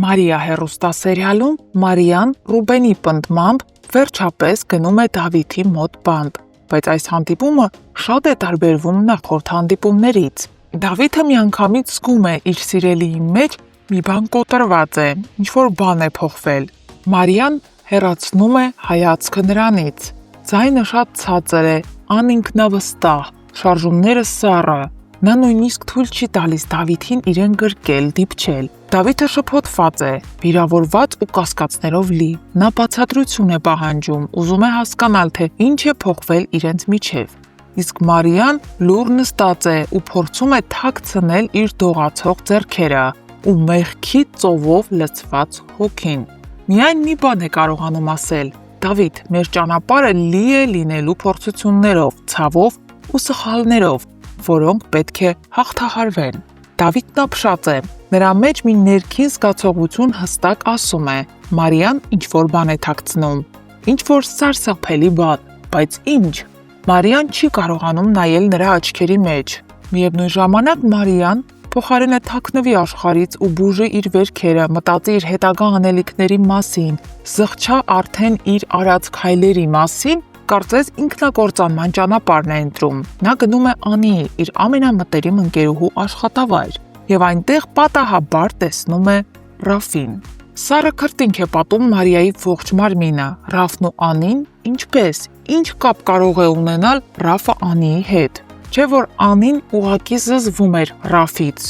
Մարիա հեռուստասերիալում Մարիան Ռուբենի պնդմամբ վերջապես գնում է Դավիթի մոտ բանտ, բայց այս հանդիպումը շատ է տարբերվում նախորդ հանդիպումներից։ Դավիթը միանգամից զգում է իր սիրելիի մեջ մի բան կոտրված է, ինչ-որ բան է փոխվել։ Մարիան հեռացնում է հայացքը նրանից։ Ձայնը շատ ցածր է, անինքնավստահ, շարժումները սառը։ Նա նույնիսկ թույլ չի տալիս Դավիթին իրեն գրկել, դիպչել։ Դավիթը շփոթված է, վիրավորված ու կասկածներով լի։ Նա բացատրություն է պահանջում, ուզում է հասկանալ, թե ինչ է փոխվել իրենց միջև։ Իսկ Մարիան լուռ նստած է ու փորձում է թաքցնել իր դողացող ձեռքերը ու մեղքի ծովով լցված հոգին։ Միայն մի բան է կարողանում ասել. Դավիթ, մեր ճանապարհը լի է լինելու փորձություններով, ցավով ու սխալներով, որոնք պետք է հաղթահարվեն։ Դավիթն ապշած է։ Նրա մեջ մի ներքին զգացողություն հստակ ասում է. Մարիան ինչ-որ բան է թաքցնում, ինչ-որ սարսափելի բան, բայց ինչ։ Մարիան չի կարողանում նայել նրա աչքերի մեջ։ Միևնույն ժամանակ Մարիան փոխարենը թաքնվի աշխարհից ու բուժի իր վերքերը, մտածի իր հետագա անելիքների մասին, զղջա արդեն իր արած քայլերի մասին, կարծես ինքնակործանման ճանապարհն է ընտրում։ Նա գնում է Անիի, իր ամենամտերիմ ընկերուհու աշխատավայր, եւ այնտեղ պատահաբար տեսնում է Ռաֆին։ Սառը քրտինք է պատում Մարիայի ողջ մարմինը։ Ռաֆն ու Անին ինչպես, ինչ կապ կարող է ունենալ Ռաֆը Անիի հետ։ Չէ՞ որ Անին ուղղակի զզվում էր Ռաֆից։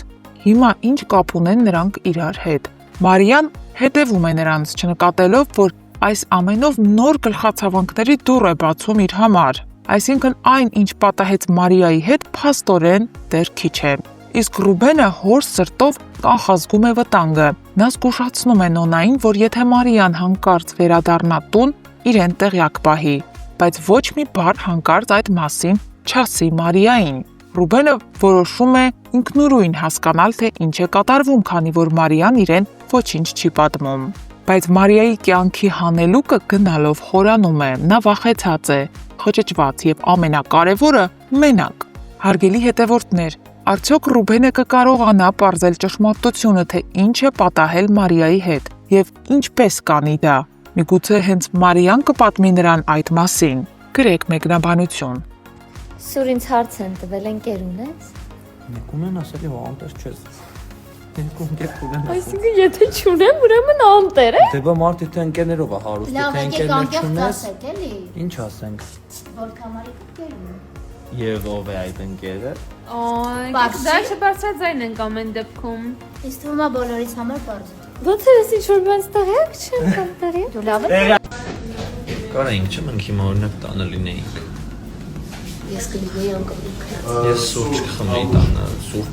Հիմա ինչ կապ ունեն նրանք իրար հետ։ Մարիան հետևում է նրանց, չնկատելով, որ այս ամենով նոր գլխացավանքների դուռ է բացում իր համար։ Այսինքն այն, ինչ պատահեց Մարիայի հետ, փաստորեն դեռ քիչ է։ Իսկ Ռուբենը հոր սրտով կանխազգում է վտանգը։ Նա զգուշացնում է Նոնային, որ եթե Մարիան հանկարծ վերադառնա տուն, իրեն տեղյակ պահի, բայց ոչ մի բառ հանկարծ այդ մասին չասի Մարիային։ Ռուբենը որոշում է ինքնուրույն հասկանալ, թե ինչ է կատարվում, քանի որ Մարիան իրեն ոչինչ չի պատմում։ Բայց Մարիայի կյանքի հանելուկը գնալով խորանում է, նա վախեցած է, խճճված եւ ամենակարևորը՝ մենակ։ Հարգելի հետևորդներ, արդյոք Ռուբենը կկարողանա պարզել ճշմարտությունը, թե ինչ է պատահել Մարիայի հետ եւ ինչպես կանի դա։ Միգուցե հենց Մարիան կպատմի նրան այդ մասին։ Գրեք մեկնաբանություն։ Սուր ինձ հարց են տվել, ընկեր ունես։ Մեկ ունեն ասելի հո անտեր չես։ Երկու ընկեր ունեն։ Այսինքն եթե չունեմ, ուրեմն անտեր է։ Դե բա մարդի թե ընկերներով է հարուստ, թե ընկերներ չունես։ էլի։ Ինչ ասենք։ Որ կամարի ընկերն է։ Եվ ով է այդ ընկերը։ Այ, դա չբարձրաձայն ենք ամեն դեպքում։ Իսկ թվում է բոլորից համար բարձր։ Ոնց ես ինչ որ բան ստեղյակ չեմ կանտարի։ Դու լավ ես։ Կարայինք չէ՞ մենք հիմա օրինակ տանը լինեինք։ Ես կլինեի անկապիկ։ Ես սուրճ կխմեի տանը, սուրճ։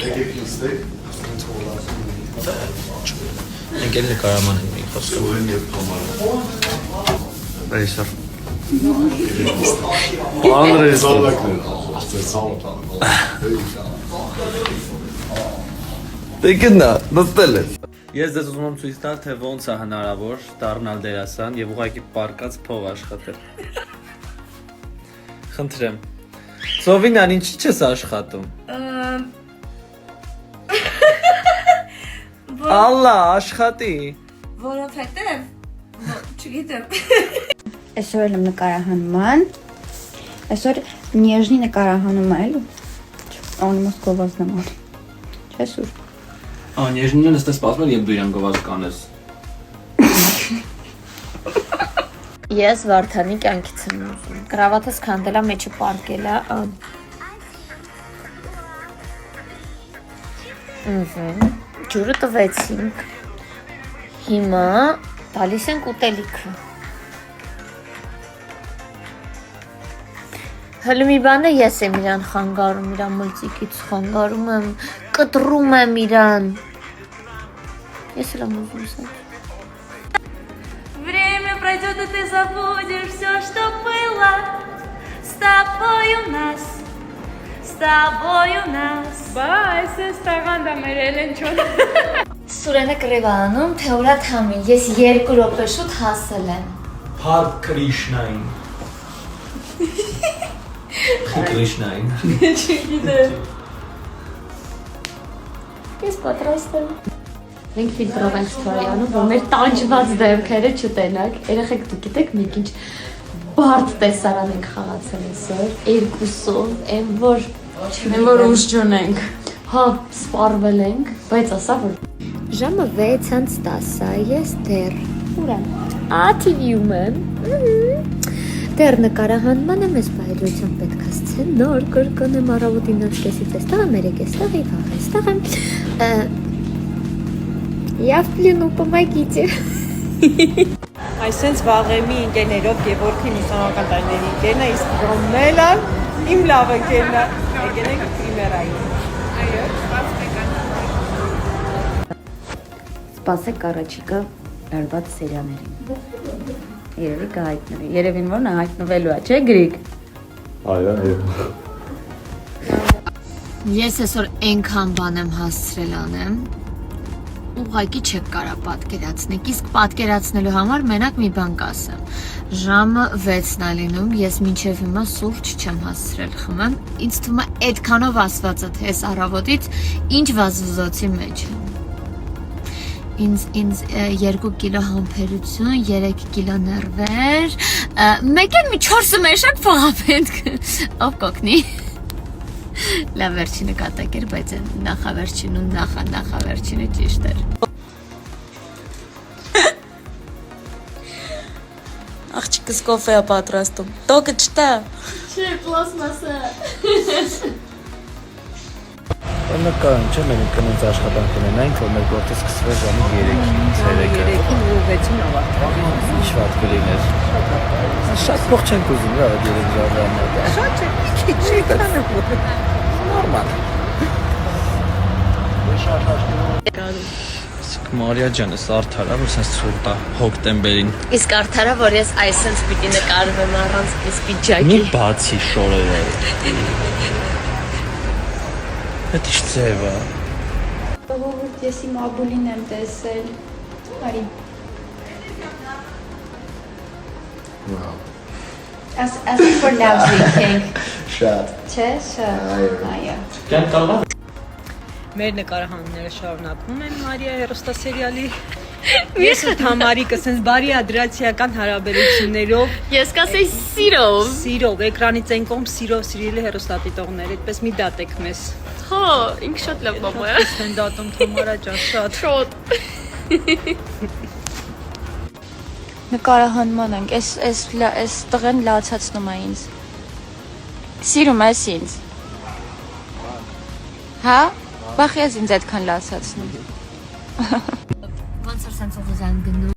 Ընկերները կարաման են մի խոսքը։ Այսօր։ Անդրես Դե գնա, նստել ես։ Ես ձեզ ուզում եմ ցույց տալ, թե ոնց է հնարավոր դառնալ դերասան եւ ուղղակի պարկած փող աշխատել։ Խնդրեմ։ Սովինան, ինչի՞ չես աշխատում։ Ալլա, աշխատի։ Որովհետև չգիտեմ։ Այսօր եմ նկարահանման։ Այսօր նեժնի նկարահանում է, էլի։ Он մոսկովազն եմ անի։ Չէ՞ սուր։ Նեժնին ես սպասվել եւ դու իրան գովազ կանես։ Ես Վարդանի կյանքից եմ ուզում։ Կրավատս քանդելա մեջը պարկելա։ Ջուրը տվեցինք։ Հիմա տալիս ենք ուտելիքը։ Հələ մի բան է, ես եմ իրան խանգարում, իրան մլծիկից խանգարում եմ, կտրում եմ իրան։ Ես էլ եմ ուզում սա։ Время пройдет, и ты забудешь все, что было. С тобой у нас, с тобой у нас. Բայց ես տաղանդա մեր Էլենչոն։ Սուրենը կռիվ անում, թե ուրա թամի, ես 2 րոպե շուտ հասել եմ։ Հարդ Կրիշնային։ Կրիշնային։ Չգիտեմ։ Ես պատրաստ եմ։ Մենք ֆիլտրով ենք ստորյանում, որ մեր տանջված դեմքերը չտենակ։ Երեխեք դուք գիտեք մենք ինչ բարդ տեսարան ենք խաղացել այսօր, երկուսով, այն որ ուժ չունենք։ Հա, սպառվել ենք, բայց ասա որ ժամը 6:10-ա, ես դեռ ուր եմ։ TV-ում եմ։ Դեռ նկարահանման եմ, ես բայրությամբ պետք է սցենար կրկնեմ առավոտին 9:30-ից էստեղ եմ, 3:00-ից и վաղ էստեղ եմ։ Я в плену, помогите։ Այսենց վաղեմի ընկերներով Գևորգին ուսանողական տարիների ընկերն է, իսկ Ռոմելը իմ լավ ընկերն է։ Եկեք պրիմերայի։ Այո, Սպասեք առաջիկա լարված սերիաներին։ Երևի կհայտնվի։ Երևին որ նա հայտնվելու է, չէ՞ Գրիգ։ Այո։ Ես այսօր այնքան բան եմ հասցրել անեմ, ուղղակի չեք կարա պատկերացնեք, իսկ պատկերացնելու համար մենակ մի բան կասեմ։ Ժամը 6-ն է լինում, ես մինչև հիմա սուրճ չեմ հասցրել խմեմ, ինձ թվում է այդքանով ասվածը թե այս առավոտից ինչ վազվզոցի մեջ եմ։ Ինձ 2 կիլո համբերություն, 3 կիլո ներվեր, մեկ էլ մի 4 մեշակ փողապետք, ով կոգնի։ Լավ վերջինը կատակ էր, բայց նախավերջին ու նախավերջինը ճիշտ էր։ Աղջիկս կոֆե է պատրաստում։ Տոկը չտա։ Չէ, պլաստմասը։ Նկարում չէ, մենք կնոց աշխատանք ունենանք, որ մեր գործը սկսվի ժամը 3-ից 3-ը։ 3-ին ու 6-ին ավարտվի։ Ինչ վատ կլիներ։ Շատ փող չենք ուզում, რა, 3 ժամը։ Շատ չէ, չի կանը։ Նորմալ։ Մարիա ջան, էս արդարա, որ sense ցուրտ է հոկտեմբերին։ Իսկ արդարա, որ ես այսպես պիտի նկարվեմ առանց այս Մի պիջակի։ բացի շորերը։ Դա ինչ ձև է։ Ողորդ, ես իմ աբուլին եմ տեսել։ Արի։ As for love drinking. Շատ։ Չէ, այո։ Մեր նկարահանումները շարունակվում են Մարիա հեռուստասերիալի։ Ես ու Թամարիկը sense բարի ադրացիական հարաբերություններով, Ես կասեի սիրով։ սիրով, էկրանից այն կողմ սիրով սիրելի հեռուստադիտողներ, այդպես մի դատեք մեզ։ Հա, ինք շատ լավ բաբա է։ Են դատում Թամարա ջան, շատ։ Շոտ։ Նկարահանման ենք, այս տղեն լացացնում է ինձ։ Սիրում ես ինձ։ Հա? Բախ ես ինձ այդքան լացացնում։ Ոնց որ սենց ուղղազան գնում։